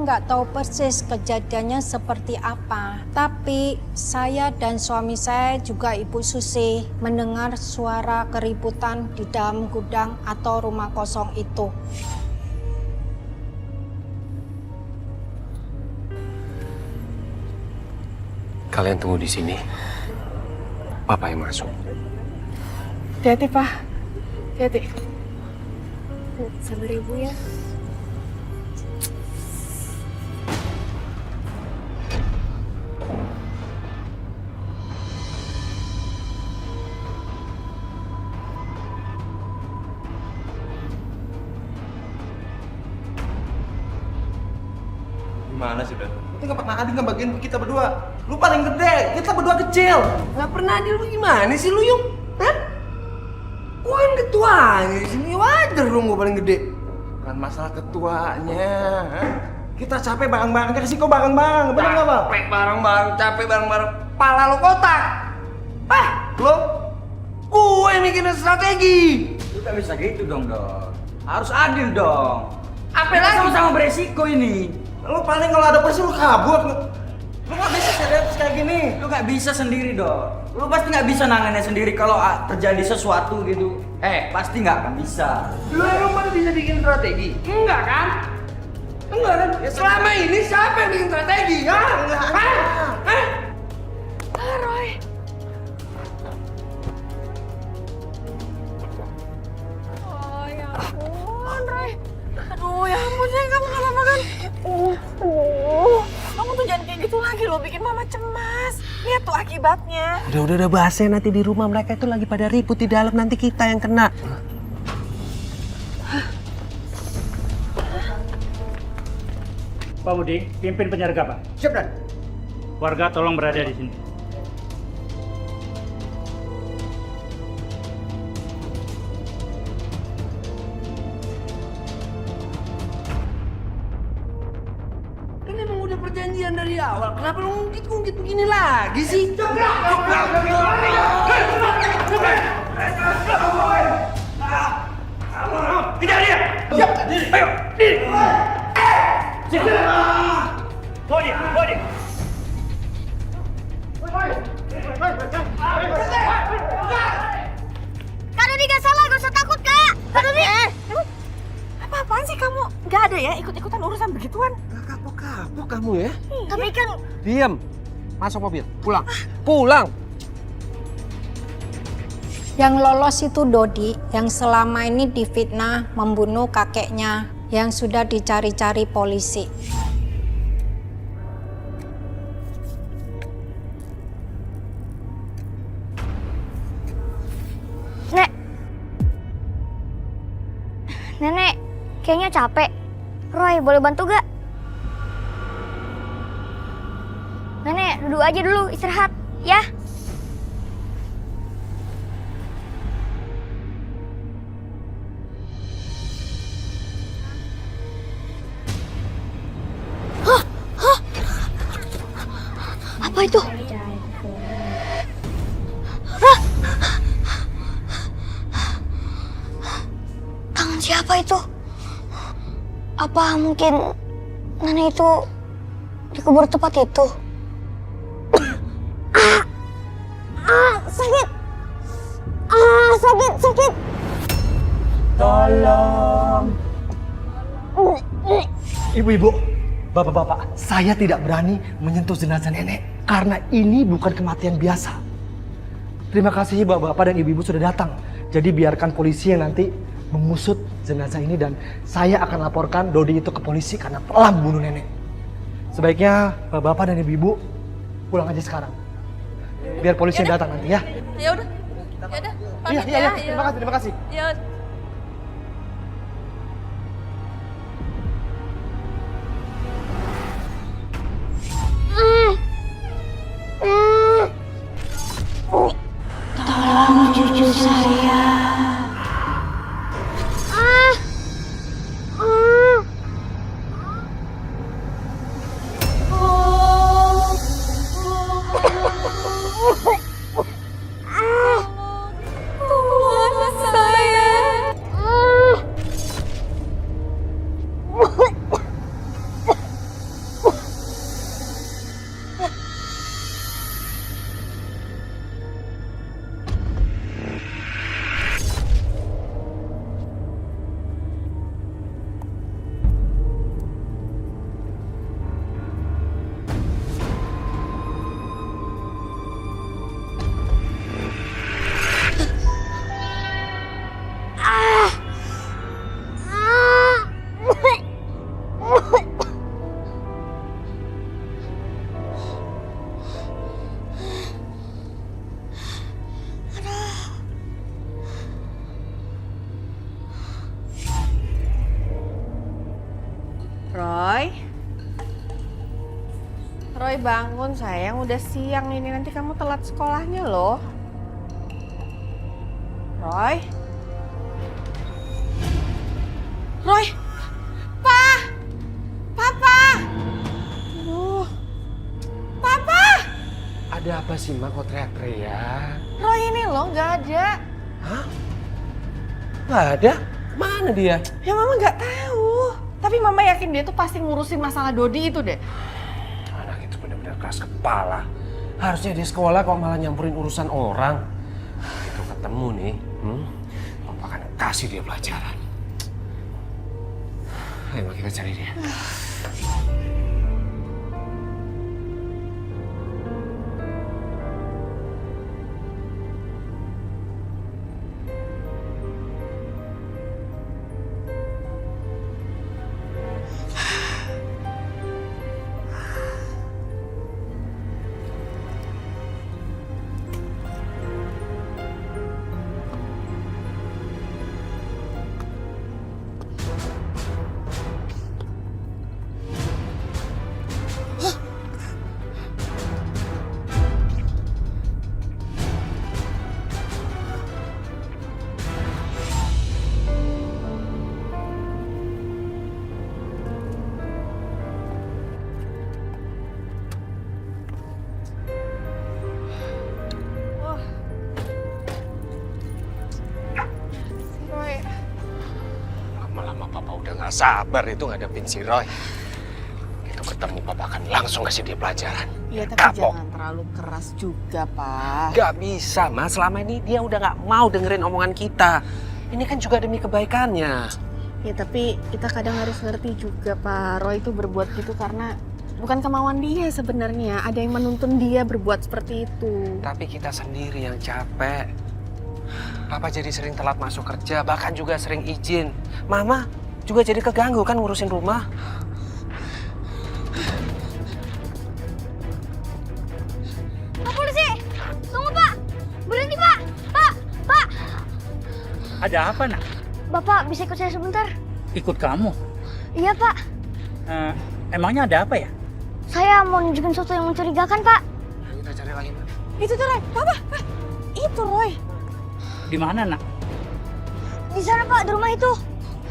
nggak tahu persis kejadiannya seperti apa. Tapi saya dan suami saya juga Ibu Susi mendengar suara keributan di dalam gudang atau rumah kosong itu. Kalian tunggu di sini. Papa yang masuk. Hati-hati, Pak. Hati-hati. Sabar Ibu ya. Gimana sih, Dan? Itu nggak pernah adil ngebagiin kita berdua. Lu paling gede, kita berdua kecil. Nggak pernah adil lu gimana sih lu, Yung? Hah? Gua kan ketuanya di sini, wajar dong gua paling gede. Bukan masalah ketuanya, hah? Kita capek bareng-bareng, kan resiko bareng-bareng, bener nggak, Bang? Capek bareng-bareng, capek bareng-bareng. Pala lu kotak. Lo? Gue yang mikirin strategi. Lu gak bisa gitu dong, Dor. Harus adil dong. Apa Kita lagi? sama-sama beresiko ini. Lu paling kalau ada polisi lu kabur. Lu nggak bisa serius kayak gini. Lu gak bisa sendiri, Dor. Lu pasti gak bisa nangannya sendiri kalau terjadi sesuatu gitu. Pasti gak akan bisa. Lu emang mana bisa bikin strategi? Enggak kan? Enggak kan? Ya, selama ini siapa yang bikin strategi? Enggak. Roy. Oh ya ampun, Roy. Aduh, ya ampun sayang, kamu gak apa-apa kan? Kamu tuh jangan kayak gitu lagi loh, bikin mama cemas. Lihat tuh akibatnya. Udah bahasnya nanti di rumah mereka itu lagi pada ribut di dalam, nanti kita yang kena. Pak Budi, pimpin penyerga, Pak. Siap, Dan. Warga tolong berada di sini. Kan emang udah perjanjian dari awal. Kenapa lu ngungkit-ngungkit begini lagi sih? Kejar dia! Siap! Ayo! Diri! Sini! Bawa dia! Bawa dia! Kak Dodi gak salah, gak usah takut, Kak. Kak Dodi. Apa-apaan sih kamu? Gak ada ya ikut-ikutan urusan begituan. Gak kapok-kapok kamu ya. Tapi kan Diam. Masuk mobil. Pulang. Pulang. Yang lolos itu Dodi, yang selama ini difitnah membunuh kakeknya yang sudah dicari-cari polisi. Nenek, kayaknya capek. Roy, boleh bantu gak? Nenek, duduk aja dulu, istirahat, ya? Apa itu? Tangan siapa itu? Apa mungkin nenek itu dikubur tepat itu? Sakit! Sakit! Tolong. Ibu-ibu, bapak-bapak, saya tidak berani menyentuh jenazah nenek karena ini bukan kematian biasa. Terima kasih bapak-bapak dan ibu-ibu sudah datang. Jadi biarkan polisi yang nanti mengusut jenazah ini dan saya akan laporkan Dodi itu ke polisi karena telah membunuh nenek. Sebaiknya bapak-bapak dan ibu-ibu pulang aja sekarang. Biar polisi yang datang nanti ya. Ya udah. Ya udah. Iya. Terima kasih. Ya. Tolong cucu saya. Tolong saya. Roy? Roy bangun sayang, udah siang ini, nanti kamu telat sekolahnya loh. Roy? Roy? Pa! Papa! Aduh. Papa! Ada apa sih, Mak? Kok teriak-teriak? Roy ini loh, nggak ada. Hah? Nggak ada? Mana dia? Ya mama nggak tahu. Tapi mama yakin dia tuh pasti ngurusin masalah Dodi itu deh. Anak itu benar-benar keras kepala. Harusnya di sekolah kok malah nyampurin urusan orang. Itu ketemu nih, Papa akan kasih dia pelajaran. Ayo kita cari dia. Lama-lama Papa udah gak sabar itu ngadepin si Roy. Itu ketemu Papa akan langsung kasih dia pelajaran. Iya tapi Kapok. jangan terlalu keras juga, Pak. Gak bisa, Mas. Selama ini dia udah gak mau dengerin omongan kita. Ini kan juga demi kebaikannya. Ya tapi kita kadang harus ngerti juga, Pak. Roy itu berbuat gitu karena bukan kemauan dia sebenarnya. Ada yang menuntun dia berbuat seperti itu. Tapi kita sendiri yang capek. Papa jadi sering telat masuk kerja, bahkan juga sering izin. Mama juga jadi keganggu kan ngurusin rumah. Pak polisi! Tunggu Pak! Berhenti Pak! Pak! Pak! Ada apa, Nak? Bapak bisa ikut saya sebentar? Ikut kamu? Iya Pak. Emangnya ada apa ya? Saya mau nunjukin sesuatu yang mencurigakan Pak. Kita cari lagi, Ma. Itu tuh Roy, Papa! Itu Roy. Di mana, Nak? Di sana Pak, di rumah itu.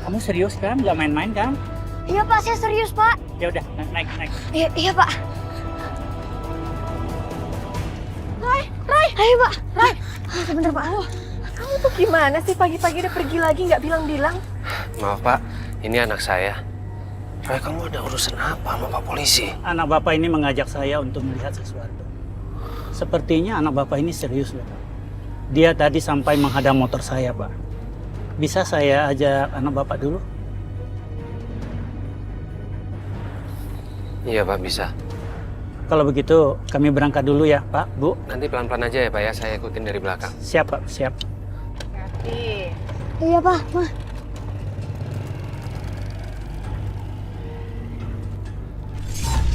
Kamu serius kan? Gak main-main kan? Iya Pak, saya serius Pak. Ya udah, naik. Iya Pak. Roy! Ayo Pak. Roy! Sebentar Pak. Kamu tuh gimana sih pagi-pagi udah pergi lagi nggak bilang-bilang? Maaf, Pak. Ini anak saya. Roy, kamu ada urusan apa sama Pak polisi? Anak Bapak ini mengajak saya untuk melihat sesuatu. Sepertinya anak Bapak ini serius, Pak. Dia tadi sampai menghadang motor saya, Pak. Bisa saya ajak anak Bapak dulu? Iya, Pak, bisa. Kalau begitu, kami berangkat dulu ya, Pak, Bu. Nanti pelan-pelan aja ya, Pak ya. Saya ikutin dari belakang. Siap, Pak, siap. Hati. Iya Pak. Ma.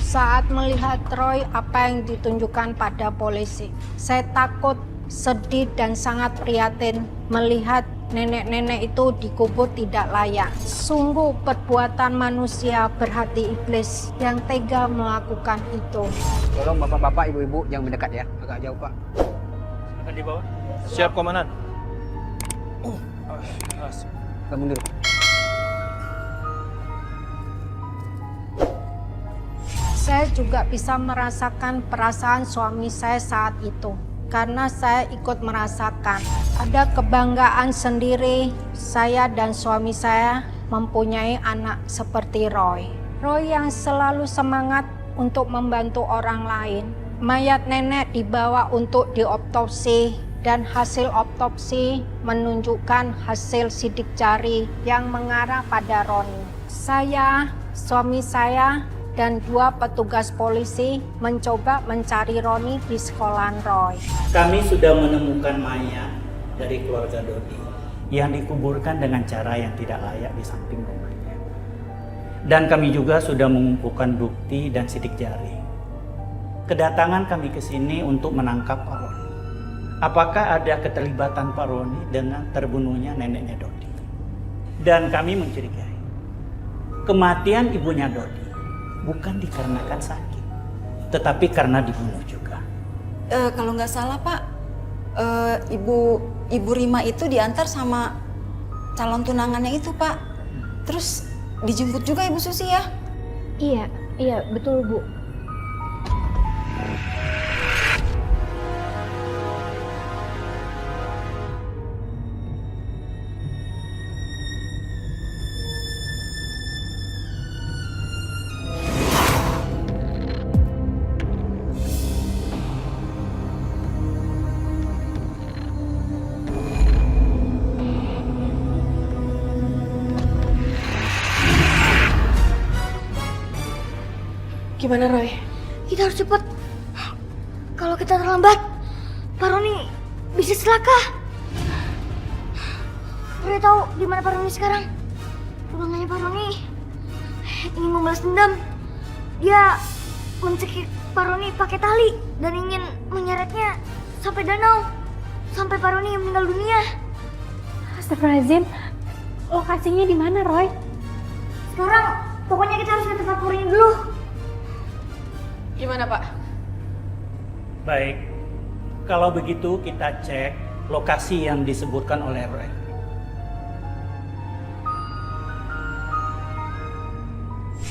Saat melihat Roy apa yang ditunjukkan pada polisi, saya takut, sedih dan sangat prihatin melihat nenek-nenek itu dikubur tidak layak. Sungguh perbuatan manusia berhati iblis yang tega melakukan itu. Tolong bapak-bapak, ibu-ibu yang mendekat ya, agak jauh Pak. Akan dibawa? Siap, Komandan. Kita mundur. Saya juga bisa merasakan perasaan suami saya saat itu. Karena saya ikut merasakan, ada kebanggaan sendiri saya dan suami saya mempunyai anak seperti Roy. Roy yang selalu semangat untuk membantu orang lain. Mayat nenek dibawa untuk diotopsi dan hasil otopsi menunjukkan hasil sidik jari yang mengarah pada Roni. Saya, suami saya, dan 2 petugas polisi mencoba mencari Roni di sekolahan Roy. Kami sudah menemukan mayat dari keluarga Dodi yang dikuburkan dengan cara yang tidak layak di samping rumahnya. Dan kami juga sudah mengumpulkan bukti dan sidik jari. Kedatangan kami ke sini untuk menangkap Pak Roni. Apakah ada keterlibatan Pak Roni dengan terbunuhnya neneknya Dodi? Dan kami mencurigai kematian ibunya Dodi bukan dikarenakan sakit, tetapi karena dibunuh juga. Kalau nggak salah Pak, Ibu Rima itu diantar sama calon tunangannya itu Pak. Terus dijemput juga Ibu Susi ya? Iya, betul Bu. Gimana Roy? Kita harus cepet. Kalau kita terlambat, Pak Roni bisa celaka. Roy tahu di mana Pak Roni sekarang? Ruangannya Pak Roni ingin membalas dendam. Dia mencekik Pak Roni pakai tali dan ingin menyeretnya sampai danau, sampai Pak Roni meninggal dunia. Astagfirullahaladzim, lokasinya di mana Roy? Sekarang pokoknya kita harus ke tempat Pak Roni dulu. Gimana Pak? Baik, kalau begitu kita cek lokasi yang disebutkan oleh Roy.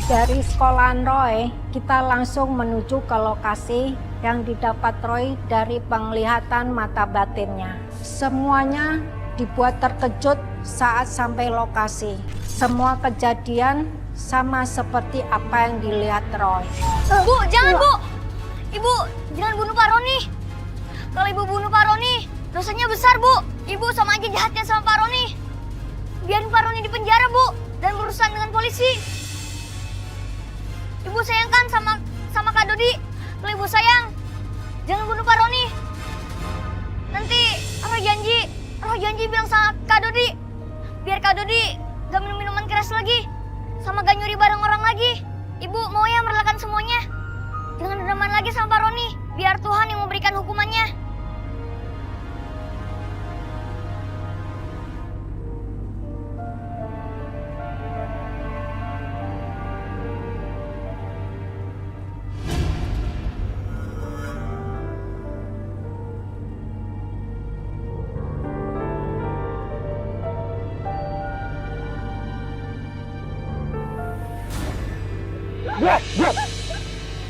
Dari sekolahan Roy, kita langsung menuju ke lokasi yang didapat Roy dari penglihatan mata batinnya. Semuanya dibuat terkejut saat sampai lokasi. Semua kejadian sama seperti apa yang dilihat Roy. Bu, jangan Bu! Ibu, jangan bunuh Pak Roni. Kalau Ibu bunuh Pak Roni, dosanya besar Bu. Ibu sama aja jahatnya sama Pak Roni. Biarin Pak Roni di penjara Bu, dan berurusan dengan polisi. Ibu sayang kan sama Kak Dodi. Kalau Ibu sayang, jangan bunuh Pak Roni. Nanti Roh janji bilang sama Kak Dodi, biar Kak Dodi gak minum minuman keras lagi, sama gak nyuri barang orang lagi. Ibu mau ya merelakan semuanya. Jangan dendaman lagi sama Pak Roni, biar Tuhan yang memberikan hukumannya.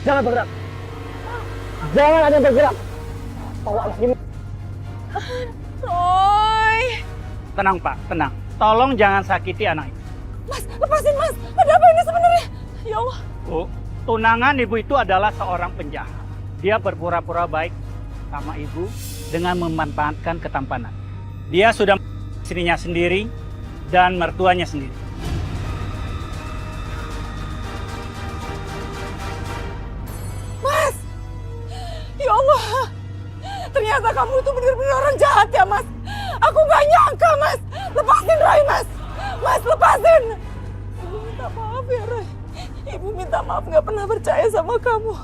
Jangan bergerak. Jangan ada yang bergerak. Bawa anak ini. Roy! Tenang Pak, tenang. Tolong jangan sakiti anak itu. Mas, lepasin Mas! Ada apa ini sebenarnya? Ya Allah! Bu, tunangan ibu itu adalah seorang penjahat. Dia berpura-pura baik sama ibu dengan memanfaatkan ketampanan. Dia sudah istrinya sendiri dan mertuanya sendiri. Mas! Ya Allah! Ternyata kamu itu benar-benar orang jahat ya Mas! Aku gak nyangka Mas! Lepasin Roy Mas! Mas lepasin! Ibu minta maaf ya Roy. Ibu minta maaf gak pernah percaya sama kamu.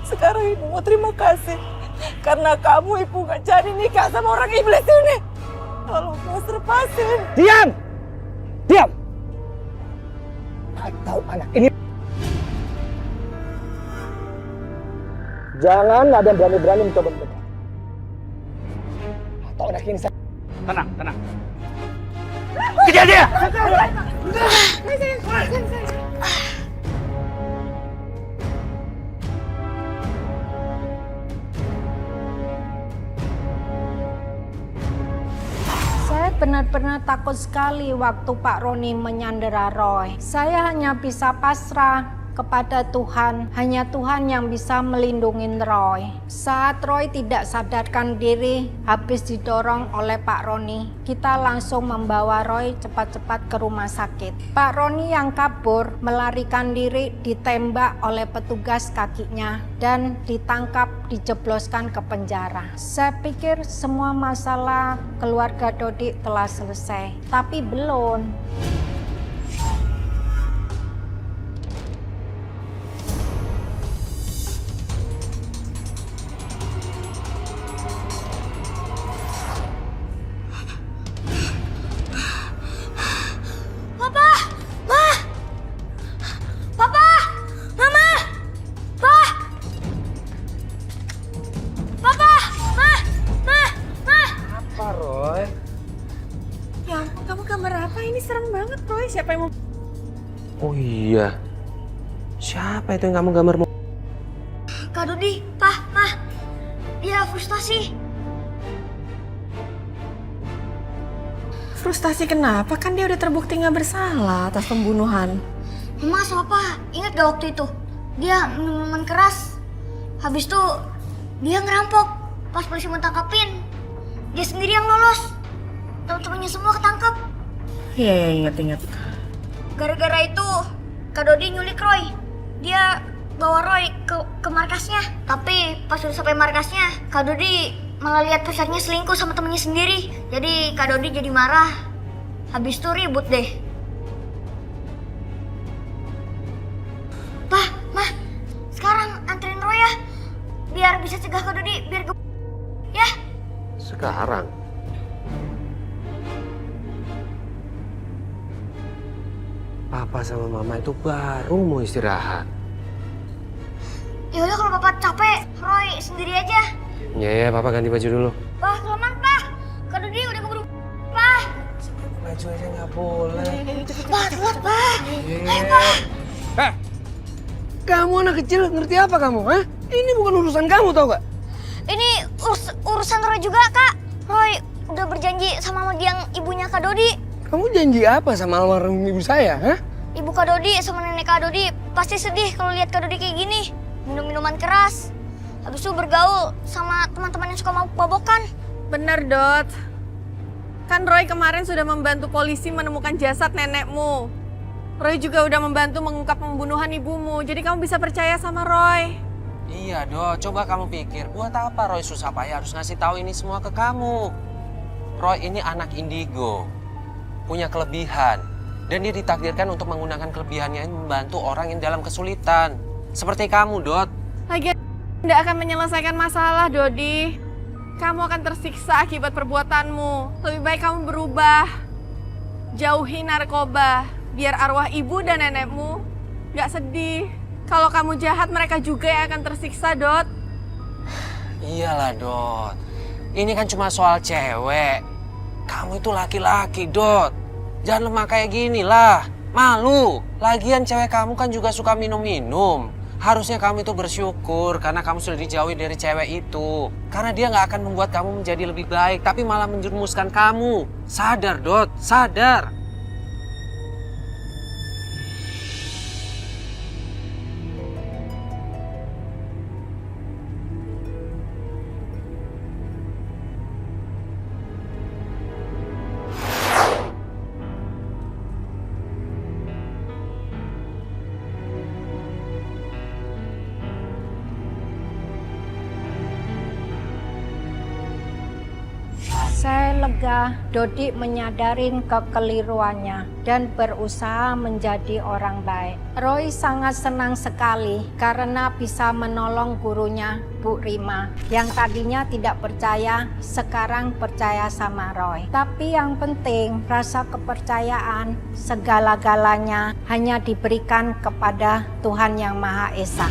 Sekarang ibu mau terima kasih. Karena kamu ibu gak jadi nikah sama orang iblis ini. Tolong Mas lepasin. Diam! Diam! Atau anak ini. Jangan ada yang berani-berani mencoba mendekat. Atau anak ini saya... Tenang, tenang. Kejar dia! Saya benar-benar takut sekali waktu Pak Roni menyandera Roy. Saya hanya bisa pasrah kepada Tuhan. Hanya Tuhan yang bisa melindungi Roy. Saat Roy tidak sadarkan diri, habis didorong oleh Pak Roni, kita langsung membawa Roy cepat-cepat ke rumah sakit. Pak Roni yang kabur melarikan diri ditembak oleh petugas kakinya dan ditangkap, dijebloskan ke penjara. Saya pikir semua masalah keluarga Dodi telah selesai, tapi belum. gambar apa? Ini serem banget, Roy. Siapa yang mau... Oh iya. Siapa itu yang kamu gambar? Kak Dodi, Pak, Mah. Dia frustasi. Frustasi kenapa? Kan dia udah terbukti nggak bersalah atas pembunuhan. Mama sama Papa, ingat gak waktu itu? Dia minum minuman keras. Habis itu dia ngerampok. Pas polisi mau tangkapin, dia sendiri yang lolos. Teman-temannya semua ketangkap. Iya, ingat. Gara-gara itu, Kak Dodi nyulik Roy. Dia bawa Roy ke markasnya. Tapi pas udah sampai markasnya, Kak Dodi malah lihat pacarnya selingkuh sama temennya sendiri. Jadi Kak Dodi jadi marah. Habis itu ribut deh. Pak, Mah, sekarang anterin Roy ya. Biar bisa cegah Kak Dodi, biar ya. Sekarang? Papa sama Mama itu baru mau istirahat. Ya udah kalau Papa capek, Roy sendiri aja. Ya, Papa ganti baju dulu. Pak, selamat Pak. Kak Dodi udah keburu. Pak. Baju aja nggak boleh. Pak, telat Pak. Ayo Pak. Kamu anak kecil ngerti apa kamu? Hah? Ini bukan urusan kamu tau gak? Ini urusan Roy juga Kak. Roy udah berjanji sama yang ibunya Kak Dodi. Kamu janji apa sama almarhum ibu saya? Hah? Ibu Kak Dodi sama nenek Kak Dodi pasti sedih kalau lihat Kak Dodi kayak gini. Minum minuman keras. Habis itu bergaul sama teman-teman yang suka mabok-mabokan. Bener, Dot. Kan Roy kemarin sudah membantu polisi menemukan jasad nenekmu. Roy juga udah membantu mengungkap pembunuhan ibumu. Jadi kamu bisa percaya sama Roy. Iya, Dot. Coba kamu pikir, buat apa Roy susah payah harus ngasih tahu ini semua ke kamu? Roy ini anak indigo, punya kelebihan. Dan dia ditakdirkan untuk menggunakan kelebihannya ini membantu orang yang dalam kesulitan. Seperti kamu, Dot. Lagian tidak akan menyelesaikan masalah, Dodi. Kamu akan tersiksa akibat perbuatanmu. Lebih baik kamu berubah. Jauhi narkoba. Biar arwah ibu dan nenekmu gak sedih. Kalau kamu jahat, mereka juga yang akan tersiksa, Dot. Iyalah, Dot. Ini kan cuma soal cewek. Kamu itu laki-laki, Dot. Jangan lemah kayak gini lah. Malu. Lagian cewek kamu kan juga suka minum-minum. Harusnya kamu itu bersyukur karena kamu sudah dijauhi dari cewek itu. Karena dia nggak akan membuat kamu menjadi lebih baik, tapi malah menjerumuskan kamu. Sadar, Dot. Sadar. Saya lega, Dodi menyadarin kekeliruannya dan berusaha menjadi orang baik. Roy sangat senang sekali karena bisa menolong gurunya, Bu Rima, yang tadinya tidak percaya, sekarang percaya sama Roy. Tapi yang penting, rasa kepercayaan segala-galanya hanya diberikan kepada Tuhan Yang Maha Esa.